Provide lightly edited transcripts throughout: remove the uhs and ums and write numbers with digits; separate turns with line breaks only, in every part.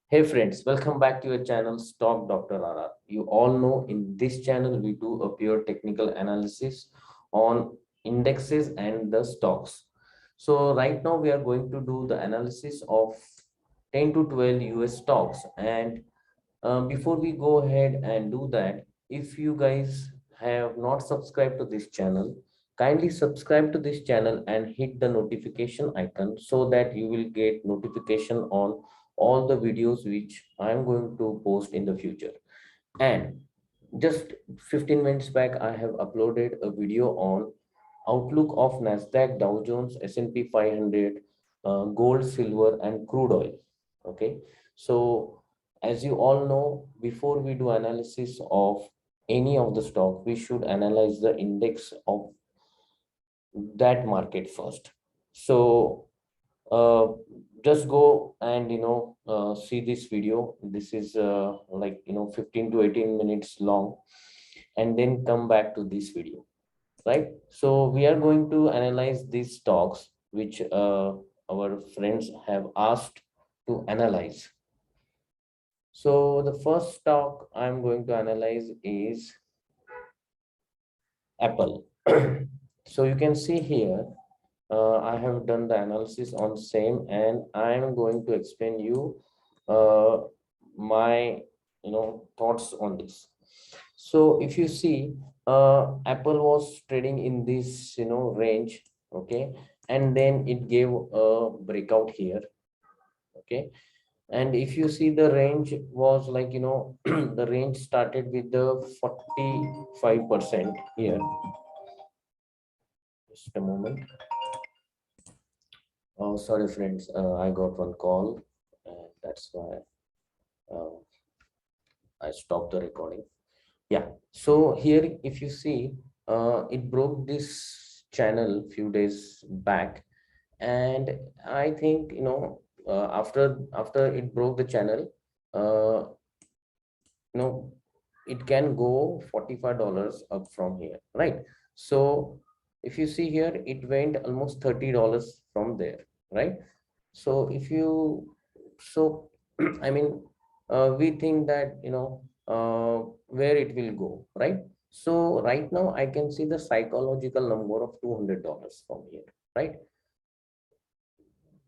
Hey friends, welcome back to your channel Stock Dr. RR. You all know in this channel we do a pure technical analysis on indexes and the stocks. So right now we are going to do the analysis of 10 to 12 US stocks. And before we go ahead and do that, if you guys have not subscribed to this channel, kindly subscribe to this channel and hit the notification icon so that you will get notification on all the videos which I am going to post in the future. And just 15 minutes back, I have uploaded a video on outlook of Nasdaq, Dow Jones, S&P 500, gold, silver, and crude oil. Okay, so as you all know, before we do analysis of any of the stock, we should analyze the index of that market first. So uh, just go and see this video. This is 15 to 18 minutes long, and then come back to this video, right? So we are going to analyze these stocks which our friends have asked to analyze. So the first stock I'm going to analyze is Apple. So you can see here, I have done the analysis on same, and I'm going to explain you uh, my thoughts on this. So if you see, Apple was trading in this range, okay, and then it gave a breakout here, okay. And if you see, the range was the range started with the 45% here. Just a moment. Oh, sorry, friends. I got one call, and that's why uh, I stopped the recording. Yeah. So here, if you see, it broke this channel few days back, and I think after it broke the channel, uh, it can go $45 up from here, right? So if you see here, it went almost $30 from there, right? So if you so I mean, we think that where it will go, right? So right now I can see the psychological number of $200 from here, right?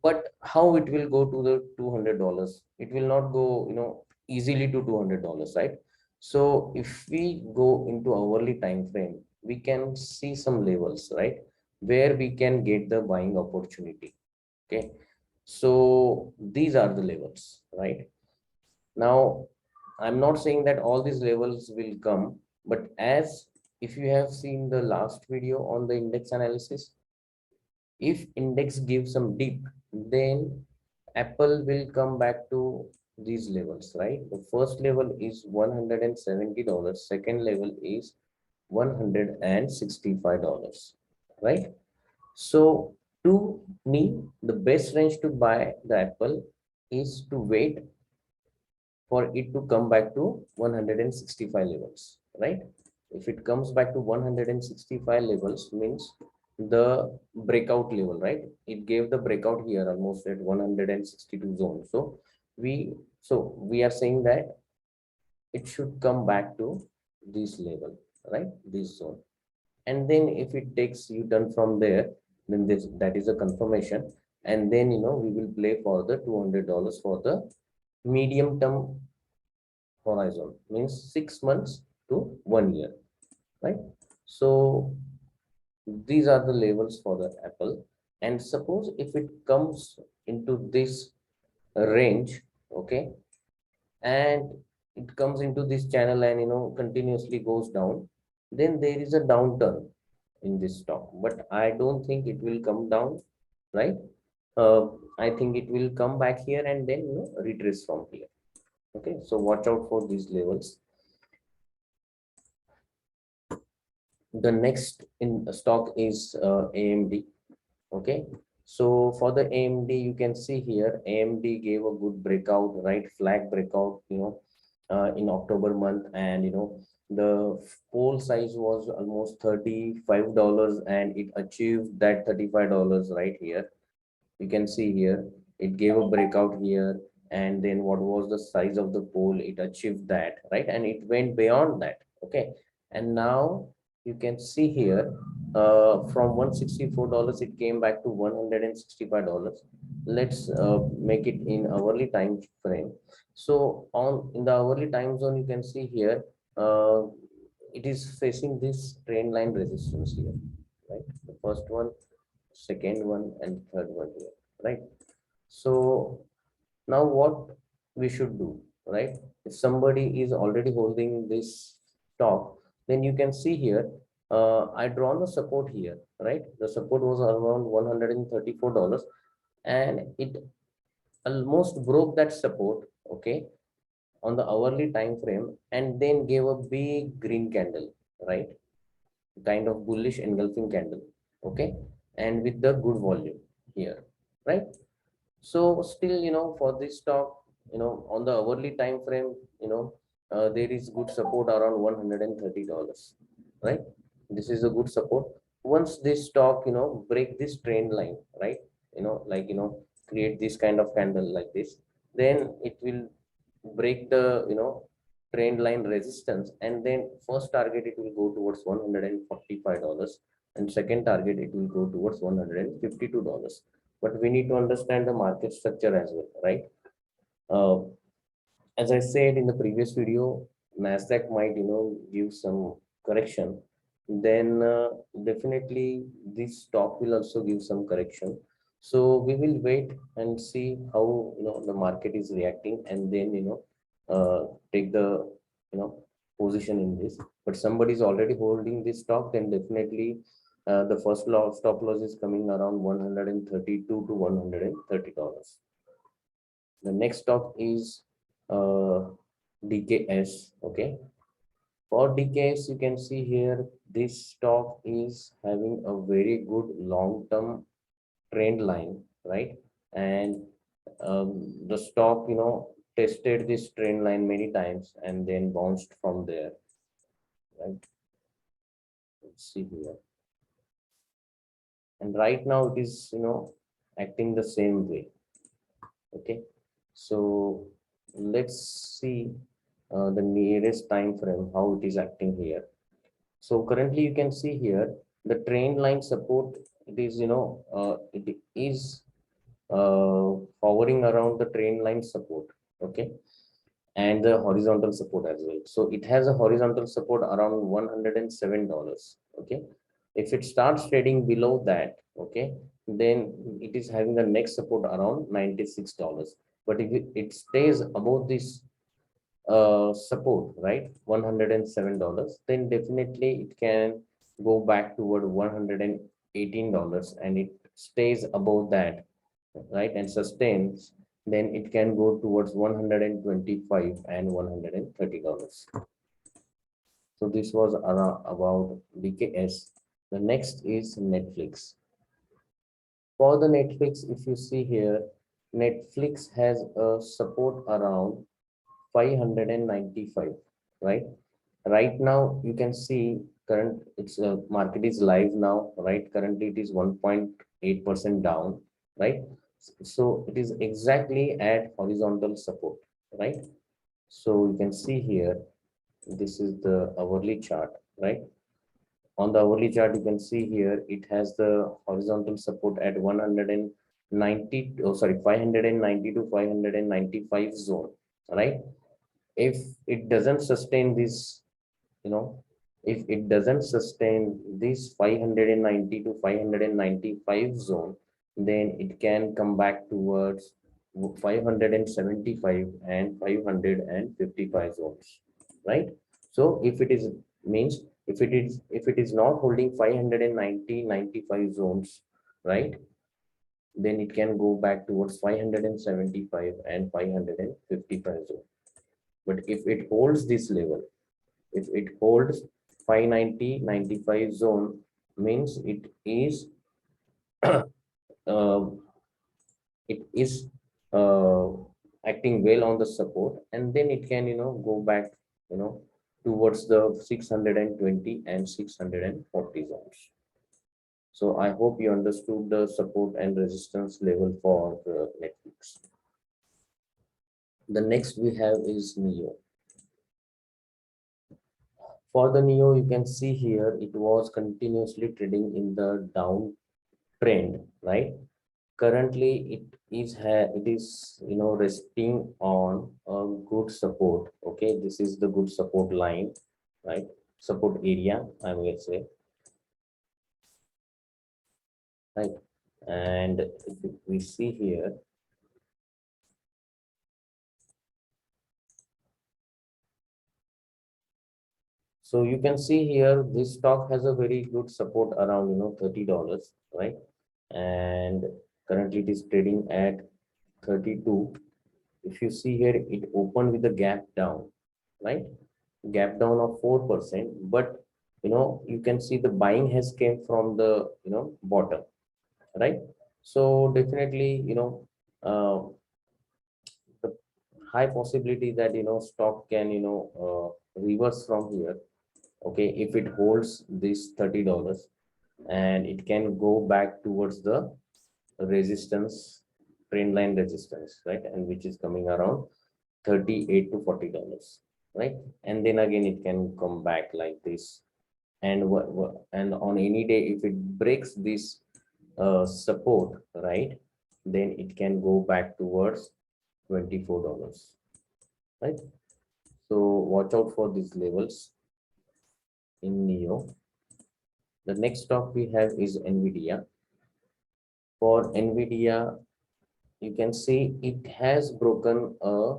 But how it will go to the $200? It will not go easily to $200, right? So if we go into hourly time frame, we can see some levels, right, where we can get the buying opportunity. Okay, so these are the levels, right? Now I'm not saying that all these levels will come, but as if you have seen the last video on the index analysis, if index gives some dip, then Apple will come back to these levels, right? The first level is $170, second level is $165, right? So to me, the best range to buy the Apple is to wait for it to come back to 165 levels, right? If it comes back to 165 levels, means the breakout level, right? It gave the breakout here almost at 162 zone. So we are saying that it should come back to this level, right? This zone. And then if it takes you turn from there, then this that is a confirmation. And then we will play for the $200 for the medium term horizon, means 6 months to 1 year, right? So these are the levels for the Apple. And suppose if it comes into this range, okay, and it comes into this channel and continuously goes down, then there is a downturn in this stock, but I don't think it will come down, right? uh, I think it will come back here and then retrace from here. Okay, so watch out for these levels. The next in stock is AMD. Okay, so for the AMD, you can see here AMD gave a good breakout, right? Flag breakout, in October month, and the pole size was almost $35, and it achieved that $35 right here. You can see here it gave a breakout here, and then what was the size of the pole, it achieved that, right? And it went beyond that. Okay, and now you can see here, from $164 it came back to $165. Let's make it in hourly time frame. So on in the hourly time zone, you can see here, uh, it is facing this trend line resistance here, right? The first one, second one, and third one here, right? So now what we should do, right? If somebody is already holding this stock, then you can see here, I drawn the support here, right? The support was around $134, and it almost broke that support, okay, on the hourly time frame, and then gave a big green candle, right? Kind of bullish engulfing candle, okay, and with the good volume here, right? So still, for this stock, on the hourly time frame, there is good support around $130, right? This is a good support. Once this stock, break this trend line, right? Like, create this kind of candle like this, then it will break the, trend line resistance, and then first target it will go towards $145, and second target it will go towards $152. But we need to understand the market structure as well, right? uh, as I said in the previous video, Nasdaq might, give some correction, then definitely this stock will also give some correction. So we will wait and see how, the market is reacting, and then, take the, position in this. But somebody is already holding this stock, then definitely the first stop loss is coming around 132 to $130. The next stock is DKS. Okay, for DKS, you can see here this stock is having a very good long-term trend line, right? And the stock, tested this trend line many times and then bounced from there, right? Let's see here. And right now it is, acting the same way. Okay, so let's see the nearest time frame how it is acting here. So currently you can see here the trend line support, it is, it is hovering around the trend line support, okay, and the horizontal support as well. So it has a horizontal support around $107, okay. If it starts trading below that, okay, then it is having a next support around $96. But if it stays above this support, right, $107, then definitely it can go back toward $118, and it stays above that, right, and sustains, then it can go towards 125 and $130. So this was about DKS. The next is Netflix. For the Netflix, if you see here, Netflix has a support around 595, right? Right now you can see current, it's market is live now, right? Currently it is 1.8% down, right? So it is exactly at horizontal support, right? So you can see here, this is the hourly chart, right? On the hourly chart, you can see here it has the horizontal support at 190, oh sorry, 590 to 595 zone, right? If it doesn't sustain this, you know, if it doesn't sustain this 590 to 595 zone, then it can come back towards 575 and 555 zones, right? So if it is, means, if it is not holding 590 95 zones, right, then it can go back towards 575 and 555 zones. But if it holds this level, if it holds 590 95 zone, means uh, it is uh, acting well on the support, and then it can, go back, you know towards the 620 and 640 zones. So I hope you understood the support and resistance level for Netflix. The next we have is Neo. For the Neo, you can see here it was continuously trading in the down trend, right? Currently it is resting on a good support. Okay, this is the good support line, right? Support area, I will say, right? And if we see here, so you can see here this stock has a very good support around $30, right? And currently it is trading at 32. If you see here, it opened with a gap down, right? Gap down of 4%, but you can see the buying has came from the bottom, right? So definitely uh, the high possibility that stock can reverse from here. Okay, if it holds this $30, and it can go back towards the resistance, trend line resistance, right? And which is coming around 38 to $40, right? And then again it can come back like this. And and on any day, if it breaks this support, right, then it can go back towards $24, right? So watch out for these levels in Neo. The next stock we have is Nvidia. For Nvidia, you can see it has broken a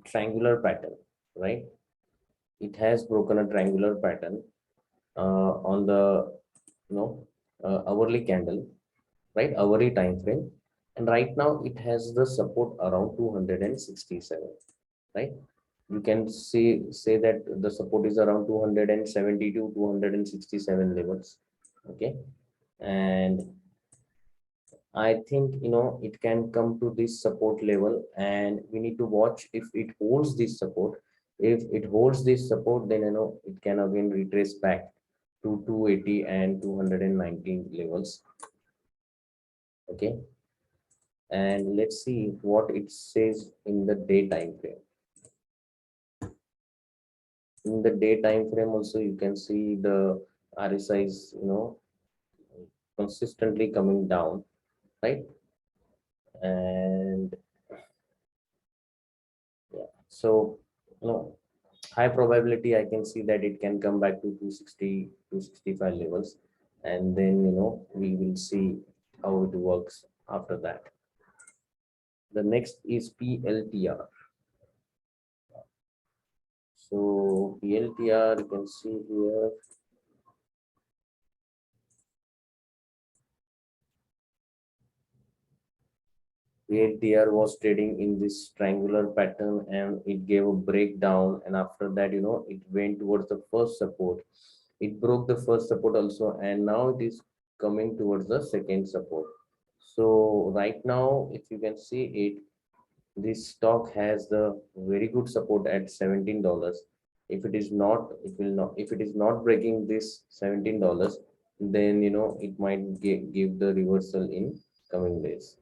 triangular pattern, right? It has broken a triangular pattern on the you know hourly candle, right? Hourly time frame, and right now it has the support around 267, right? You can say that the support is around 270 to 267 levels. Okay, and I think it can come to this support level, and we need to watch if it holds this support. If it holds this support, then it can again retrace back to 280 and 219 levels. Okay, and let's see what it says in the day time frame. In the day time frame also, you can see the RSI is consistently coming down, right? And yeah, so high probability I can see that it can come back to 260 265 levels, and then we will see how it works after that. The next is PLTR. So PLTR, you can see here, PLTR was trading in this triangular pattern, and it gave a breakdown, and after that it went towards the first support. It broke the first support also, and now it is coming towards the second support. So right now, if you can see it, this stock has the very good support at $17. If it is not, it will not. If it is not breaking this $17, then it might give the reversal in coming days.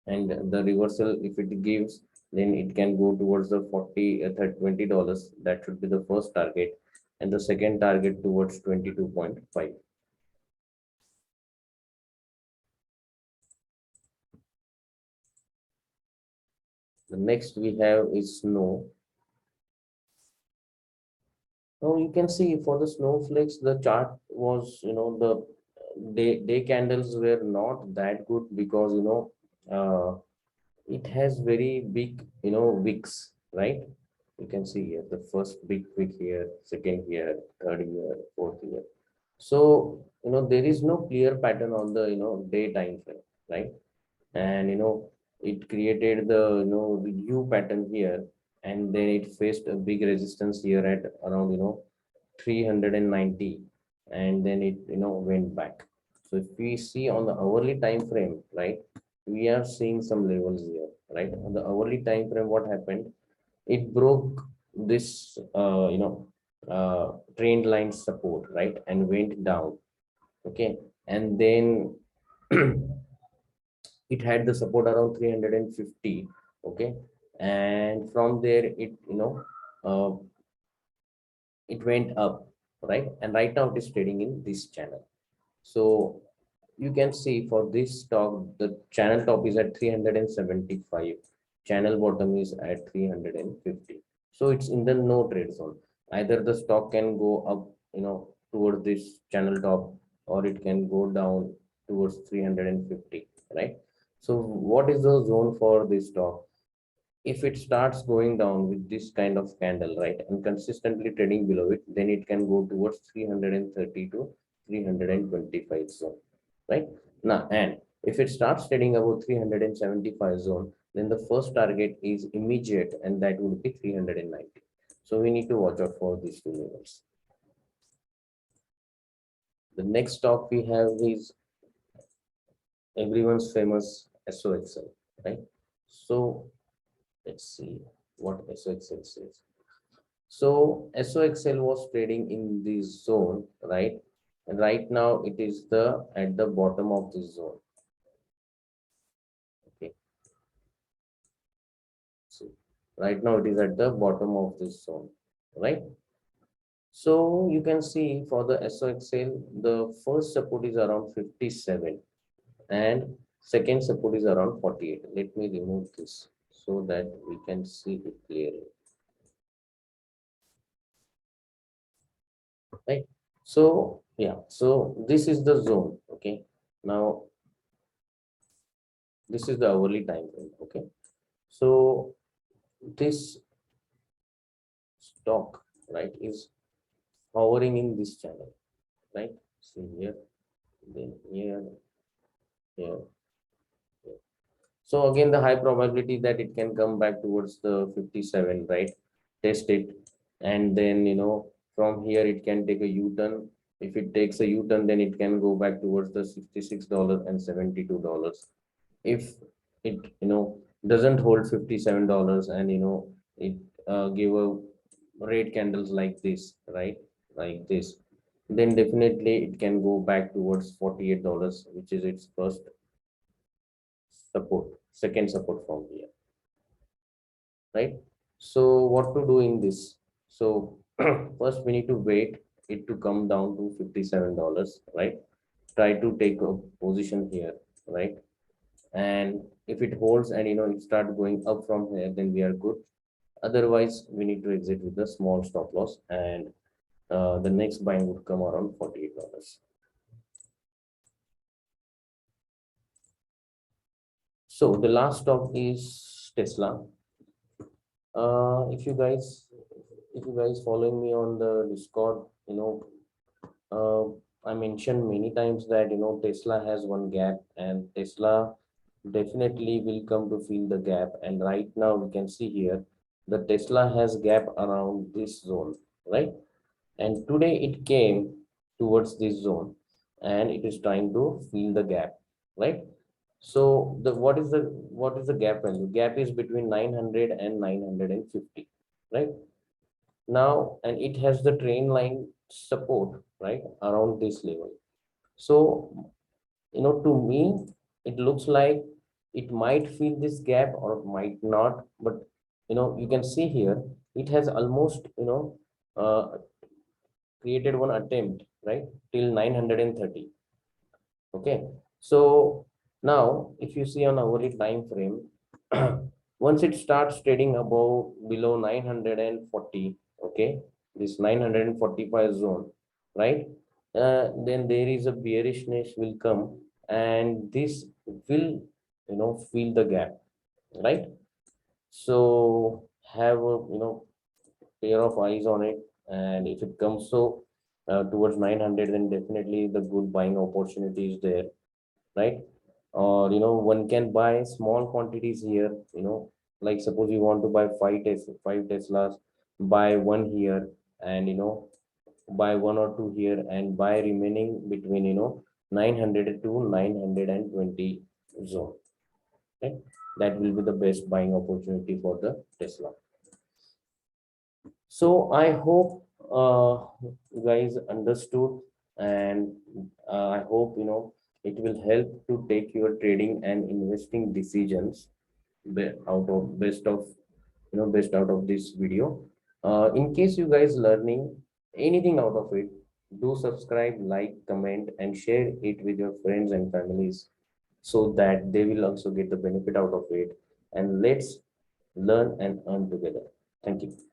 And the reversal, if it gives, then it can go towards the 40 $20. That should be the first target, and the second target towards 22.5. The next we have is snow. Now you can see for the snowflakes, the chart was, the day candles were not that good, because it has very big, wicks, right? You can see here the first big wick here, second here, third here, fourth here. So there is no clear pattern on the day time frame, right? And it created the the U pattern here, and then it faced a big resistance here at around 390, and then it went back. So if we see on the hourly time frame, right, we are seeing some levels here, right? On the hourly time frame, what happened, it broke this trend line support, right, and went down. Okay, and then it had the support around 350. Okay, and from there it, uh, it went up, right? And right now it is trading in this channel. So you can see for this stock, the channel top is at 375, channel bottom is at 350. So it's in the no trade zone. Either the stock can go up, towards this channel top, or it can go down towards 350, right? So what is the zone for this stock? If it starts going down with this kind of candle, right, and consistently trading below it, then it can go towards 330 to 325 zone, right? Now, and if it starts trading above 375 zone, then the first target is immediate, and that would be 390. So we need to watch out for these two levels. The next stock we have is everyone's famous SOXL, right? So let's see what SOXL says. So SOXL was trading in this zone, right? And right now it is the at the bottom of this zone. Okay. So right now it is at the bottom of this zone, right? So you can see for the SOXL, the first support is around 57 and second support is around 48. Let me remove this so that we can see it clearly. Right. So yeah, so this is the zone. Okay. Now this is the hourly time frame. Okay. So this stock, right, is hovering in this channel, right? See here, then here, here, here. So again, the high probability that it can come back towards the 57, right? Test it, and then from here it can take a U-turn. If it takes a U-turn, then it can go back towards the $66 and $72. If it doesn't hold $57 and it give a red candles like this, right, like this, then definitely it can go back towards $48, which is its first support, second support from here, right? So what to do in this? So first we need to wait it to come down to $57, right? Try to take a position here, right? And if it holds and it start going up from here, then we are good. Otherwise we need to exit with a small stop loss, and the next buying would come around $48. So the last stock is Tesla. If you guys following me on the Discord, uh, I mentioned many times that Tesla has one gap, and Tesla definitely will come to fill the gap. And right now we can see here the Tesla has gap around this zone, right? And today it came towards this zone, and it is trying to fill the gap, right? So the what is the gap value? Gap is between 900 and 950, right? Now, and it has the train line support, right, around this level. So, to me, it looks like it might fill this gap or might not, but you can see here, it has almost, created one attempt, right, till 930. Okay. So now, if you see on hourly time frame, once it starts trading above below 940, okay, this 945 zone, right? Then there is a bearishness will come, and this will, fill the gap, right? So have a pair of eyes on it, and if it comes so towards 900, then definitely the good buying opportunity is there, right? Or one can buy small quantities here, like suppose you want to buy five Teslas, buy one here, and buy one or two here, and buy remaining between 900 to 920 zone, right? That will be the best buying opportunity for the Tesla. So I hope you guys understood, and I hope It will help to take your trading and investing decisions out of best of best out of this video. In case you guys learning anything out of it, do subscribe, like, comment, and share it with your friends and families so that they will also get the benefit out of it. And let's learn and earn together. Thank you.